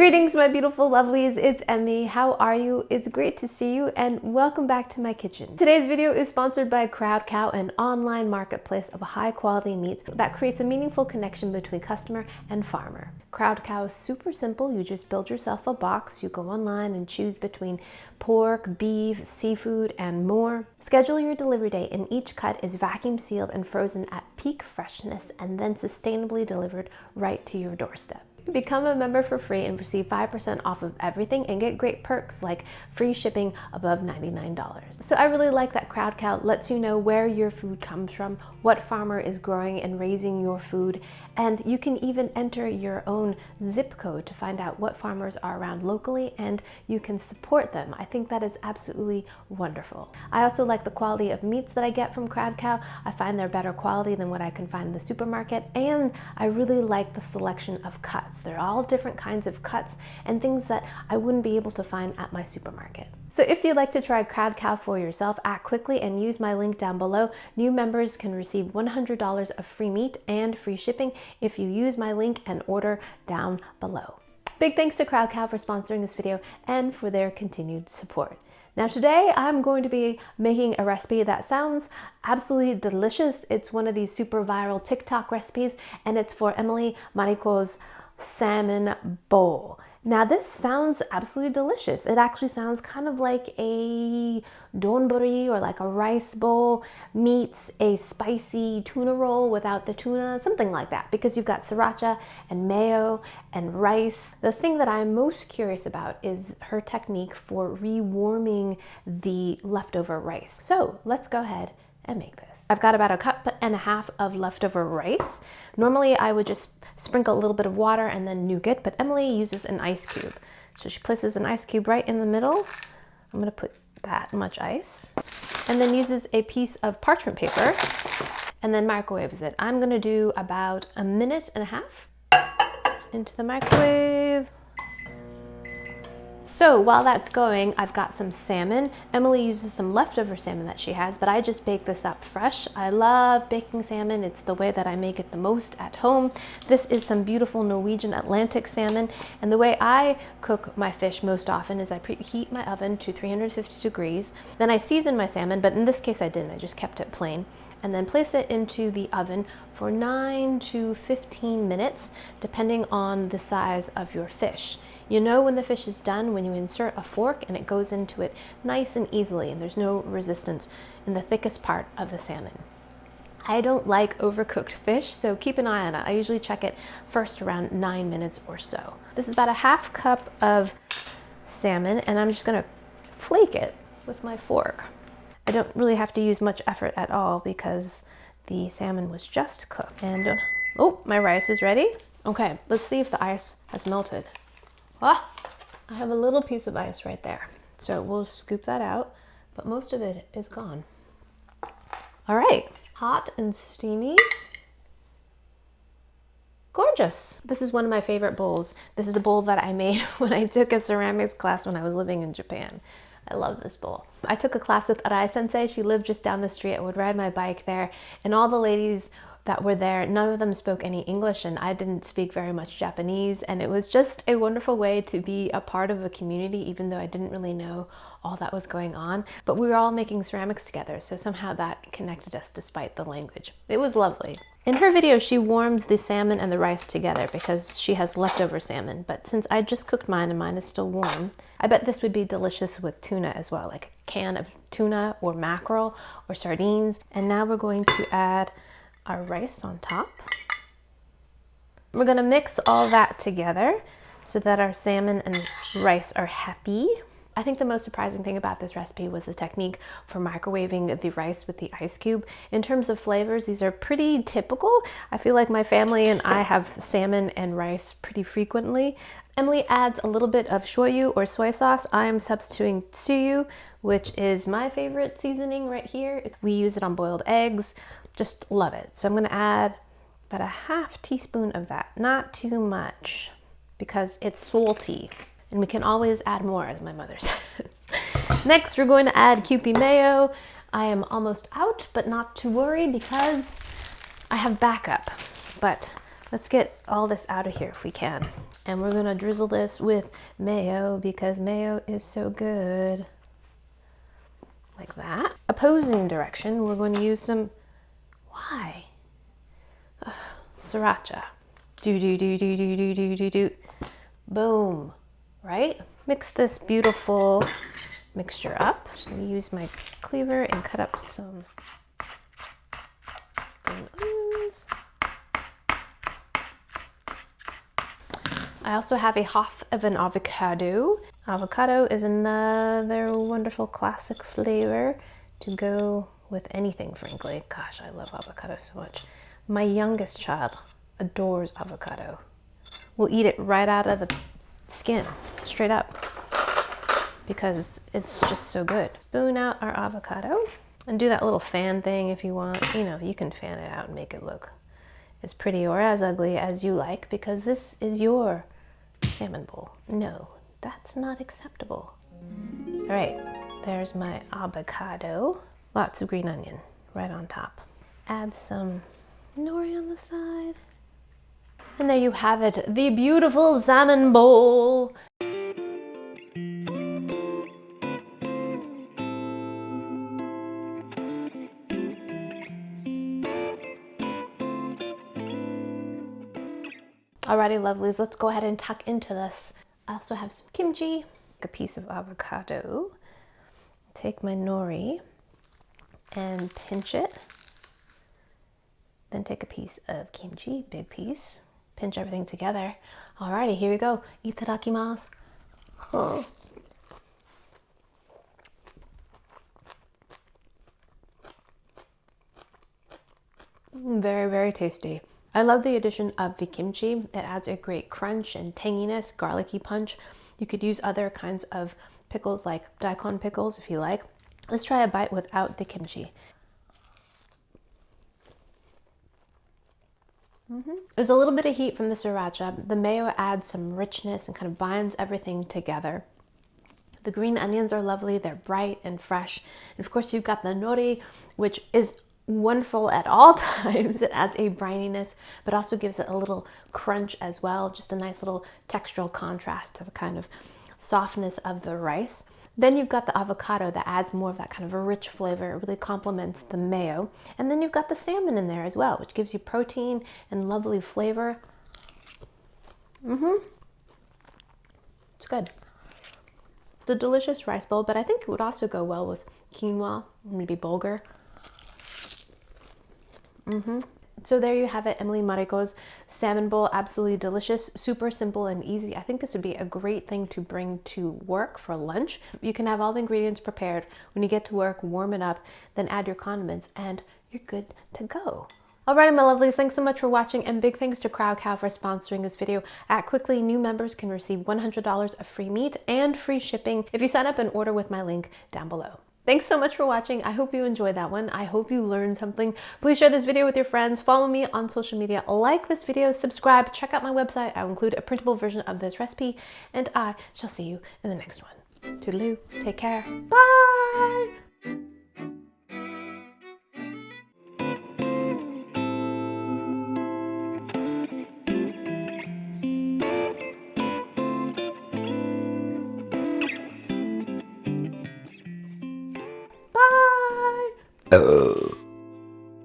Greetings, my beautiful lovelies. It's Emmy. How are you? It's great to see you and welcome back to my kitchen. Today's video is sponsored by Crowd Cow, an online marketplace of high quality meats that creates a meaningful connection between customer and farmer. Crowd Cow is super simple. You just build yourself a box. You go online and choose between pork, beef, seafood, and more. Schedule your delivery date, and each cut is vacuum sealed and frozen at peak freshness and then sustainably delivered right to your doorstep. Become a member for free and receive 5% off of everything and get great perks like free shipping above $99. So I really like that Crowd Cow lets you know where your food comes from, what farmer is growing and raising your food, and you can even enter your own zip code to find out what farmers are around locally, and you can support them. I think that is absolutely wonderful. I also like the quality of meats that I get from Crowd Cow. I find they're better quality than what I can find in the supermarket, and I really like the selection of cuts. They're all different kinds of cuts and things that I wouldn't be able to find at my supermarket. So if you'd like to try Crowd Cow for yourself, act quickly and use my link down below. New members can receive $100 of free meat and free shipping if you use my link and order down below. Big thanks to Crowd Cow for sponsoring this video and for their continued support. Now today I'm going to be making a recipe that sounds absolutely delicious. It's one of these super viral TikTok recipes, and it's for Emily Marico's salmon bowl. Now this sounds absolutely delicious. It actually sounds kind of like a donburi, or like a rice bowl meets a spicy tuna roll without the tuna, something like that, because you've got sriracha and mayo and rice. The thing that I'm most curious about is her technique for rewarming the leftover rice. So let's go ahead and make this. I've got about 1.5 cups of leftover rice. Normally I would just sprinkle a little bit of water and then nuke it, but Emily uses an ice cube. So she places an ice cube right in the middle. I'm gonna put that much ice, and then uses a piece of parchment paper and then microwaves it. I'm gonna do about 1.5 minutes into the microwave. So while that's going, I've got some salmon. Emily uses some leftover salmon that she has, but I just bake this up fresh. I love baking salmon. It's the way that I make it the most at home. This is some beautiful Norwegian Atlantic salmon, and the way I cook my fish most often is I preheat my oven to 350 degrees. Then I season my salmon, but in this case I didn't. I just kept it plain. And then place it into the oven for 9 to 15 minutes, depending on the size of your fish. You know when the fish is done when you insert a fork and it goes into it nice and easily, and there's no resistance in the thickest part of the salmon. I don't like overcooked fish, so keep an eye on it. I usually check it first around 9 minutes or so. This is about 1/2 cup of salmon, and I'm just gonna flake it with my fork. I don't really have to use much effort at all because the salmon was just cooked. And oh, my rice is ready. Okay, let's see if the ice has melted. Ah, I have a little piece of ice right there. So we'll scoop that out, but most of it is gone. All right, hot and steamy. Gorgeous. This is one of my favorite bowls. This is a bowl that I made when I took a ceramics class when I was living in Japan. I love this bowl. I took a class with Arai Sensei. She lived just down the street. I would ride my bike there, and all the ladies that were there, none of them spoke any English, and I didn't speak very much Japanese, and it was just a wonderful way to be a part of a community, even though I didn't really know all that was going on. But we were all making ceramics together, so somehow that connected us despite the language. It was lovely. In her video, she warms the salmon and the rice together because she has leftover salmon, but since I just cooked mine and mine is still warm, I bet this would be delicious with tuna as well, like a can of tuna or mackerel or sardines. And now we're going to add our rice on top. We're gonna mix all that together so that our salmon and rice are happy. I think the most surprising thing about this recipe was the technique for microwaving the rice with the ice cube. In terms of flavors, these are pretty typical. I feel like my family and I have salmon and rice pretty frequently. Emily adds a little bit of shoyu or soy sauce. I am substituting tsuyu, which is my favorite seasoning right here. We use it on boiled eggs. Just love it. So I'm gonna add about 1/2 teaspoon of that. Not too much because it's salty, and we can always add more, as my mother says. Next, we're going to add Kewpie mayo. I am almost out, but not to worry because I have backup. But Let's get all this out of here if we can. And we're gonna drizzle this with mayo because mayo is so good. Like that. Opposing direction, we're going to use some, why? Sriracha. Do. Boom, right? Mix this beautiful mixture up. Just gonna use my cleaver and cut up some green onions. I also have a half of an avocado. Avocado is another wonderful classic flavor to go with anything, frankly. Gosh, I love avocado so much. My youngest child adores avocado. We'll eat it right out of the skin, straight up, because it's just so good. Spoon out our avocado and do that little fan thing if you want. You know, you can fan it out and make it look as pretty or as ugly as you like, because this is your salmon bowl. No, that's not acceptable. All right, there's my avocado. Lots of green onion right on top. Add some nori on the side. And there you have it, the beautiful salmon bowl. Alrighty, lovelies, let's go ahead and tuck into this. I also have some kimchi, a piece of avocado. Take my nori and pinch it. Then take a piece of kimchi, big piece. Pinch everything together. Alrighty, here we go. Itadakimasu. Oh. Very, very tasty. I love the addition of the kimchi. It adds a great crunch and tanginess, garlicky punch. You could use other kinds of pickles like daikon pickles if you like. Let's try a bite without the kimchi. There's a little bit of heat from the sriracha. The mayo adds some richness and kind of binds everything together. The green onions are lovely. They're bright and fresh. And of course, you've got the nori, which is wonderful at all times. It adds a brininess, but also gives it a little crunch as well. Just a nice little textural contrast to the kind of softness of the rice. Then you've got the avocado that adds more of that kind of a rich flavor. It really complements the mayo. And then you've got the salmon in there as well, which gives you protein and lovely flavor. It's good. It's a delicious rice bowl, but I think it would also go well with quinoa, maybe bulgur. So there you have it, Emily Mariko's salmon bowl. Absolutely delicious, super simple and easy. I think this would be a great thing to bring to work for lunch. You can have all the ingredients prepared. When you get to work, warm it up, then add your condiments, and you're good to go. Alrighty, my lovelies, thanks so much for watching, and big thanks to Crowd Cow for sponsoring this video. Act quickly, new members can receive $100 of free meat and free shipping if you sign up and order with my link down below. Thanks so much for watching. I hope you enjoyed that one. I hope you learned something. Please share this video with your friends. Follow me on social media. Like this video, subscribe, check out my website. I'll include a printable version of this recipe, and I shall see you in the next one. Toodaloo, take care, bye! Bye!